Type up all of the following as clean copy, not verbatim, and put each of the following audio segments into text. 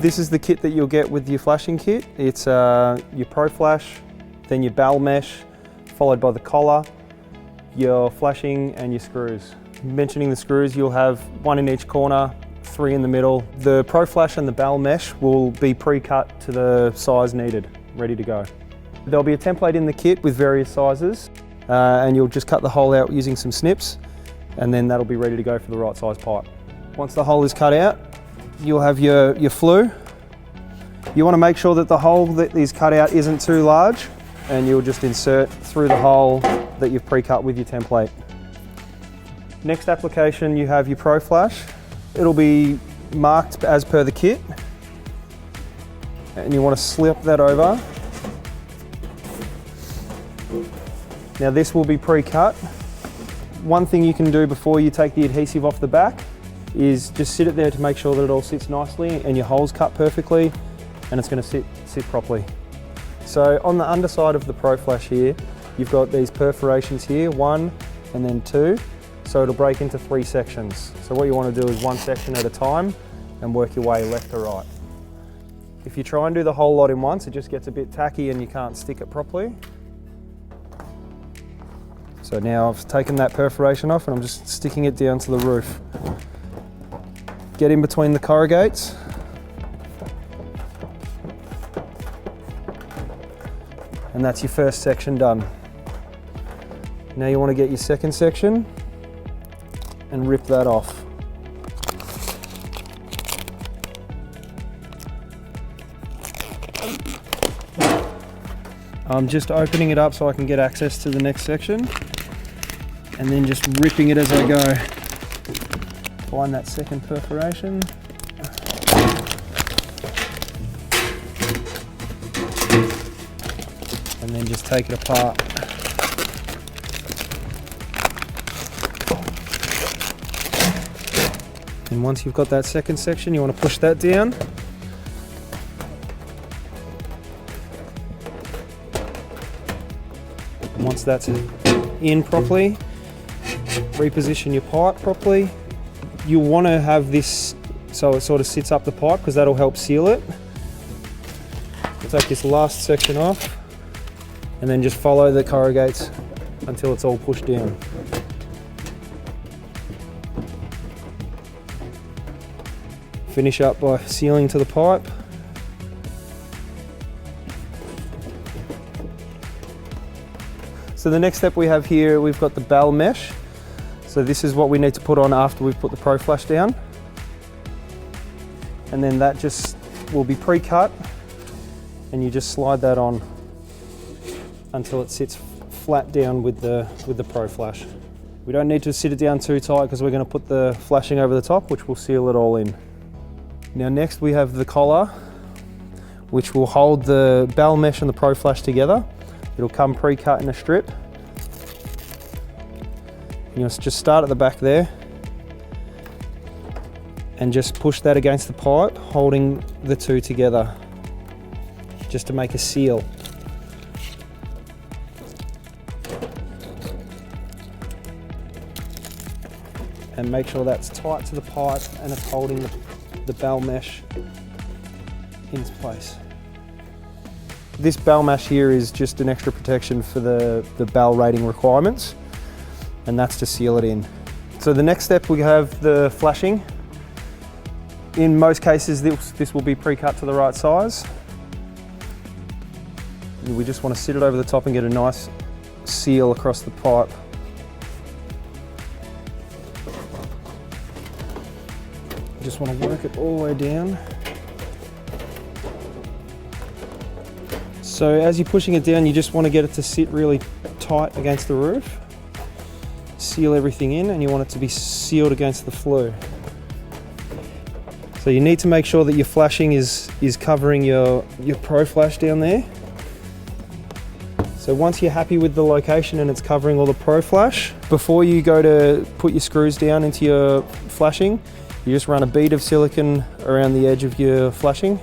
This is the kit that you'll get with your flashing kit. It's your Pro Flash, then your BAL mesh, followed by the collar, your flashing and your screws. Mentioning the screws, you'll have 1 in each corner, 3 in the middle. The Pro Flash and the BAL mesh will be pre-cut to the size needed, ready to go. There'll be a template in the kit with various sizes, and you'll just cut the hole out using some snips, and then that'll be ready to go for the right size pipe. Once the hole is cut out, you'll have your flue. You want to make sure that the hole that is cut out isn't too large, and you'll just insert through the hole that you've pre-cut with your template. Next application, you have your Pro Flash. It'll be marked as per the kit, and you want to slip that over. Now this will be pre-cut. One thing you can do before you take the adhesive off the back is just sit it there to make sure that it all sits nicely and your hole's cut perfectly, and it's going to sit properly. So on the underside of the Pro Flash here, you've got these perforations here, 1 and then 2. So it'll break into 3 sections. So what you want to do is 1 section at a time and work your way left to right. If you try and do the whole lot in once, it just gets a bit tacky and you can't stick it properly. So now I've taken that perforation off and I'm just sticking it down to the roof. Get in between the corrugates. And that's your first section done. Now you want to get your second section and rip that off. I'm just opening it up so I can get access to the next section, and then just ripping it as I go. Find that second perforation. And then just take it apart. And once you've got that second section, you want to push that down. And once that's in properly, reposition your pipe properly. You want to have this so it sort of sits up the pipe, because that'll help seal it. We'll take this last section off and then just follow the corrugates until it's all pushed down. Finish up by sealing to the pipe. So the next step we have here, we've got the BAL mesh. So this is what we need to put on after we've put the Pro Flash down. And then that just will be pre-cut, and you just slide that on until it sits flat down with the Pro Flash. We don't need to sit it down too tight because we're going to put the flashing over the top, which will seal it all in. Now next we have the collar, which will hold the BAL mesh and the Pro Flash together. It'll come pre-cut in a strip. You'll just start at the back there and just push that against the pipe, holding the two together just to make a seal. And make sure that's tight to the pipe and it's holding the BAL mesh in place. This BAL mesh here is just an extra protection for the BAL rating requirements, and that's to seal it in. So the next step, we have the flashing. In most cases this will be pre-cut to the right size. We just want to sit it over the top and get a nice seal across the pipe. Just want to work it all the way down. So as you're pushing it down, you just want to get it to sit really tight against the roof. Seal everything in, and you want it to be sealed against the flue. So you need to make sure that your flashing is covering your Pro Flash down there. So once you're happy with the location and it's covering all the Pro Flash, before you go to put your screws down into your flashing, you just run a bead of silicone around the edge of your flashing.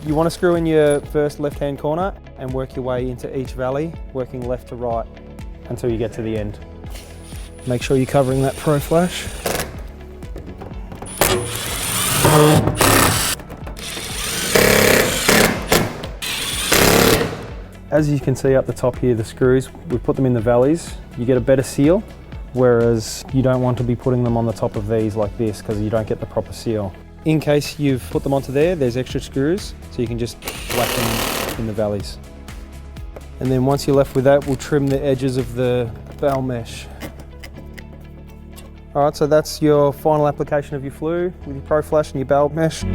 You want to screw in your first left-hand corner and work your way into each valley, working left to right until you get to the end. Make sure you're covering that Pro Flash. As you can see up the top here, the screws, we put them in the valleys. You get a better seal, whereas you don't want to be putting them on the top of these like this because you don't get the proper seal. In case you've put them onto there's extra screws, so you can just whack them in the valleys. And then once you're left with that, we'll trim the edges of the BAL mesh. All right, so that's your final application of your flue with your Pro Flash and your BAL mesh.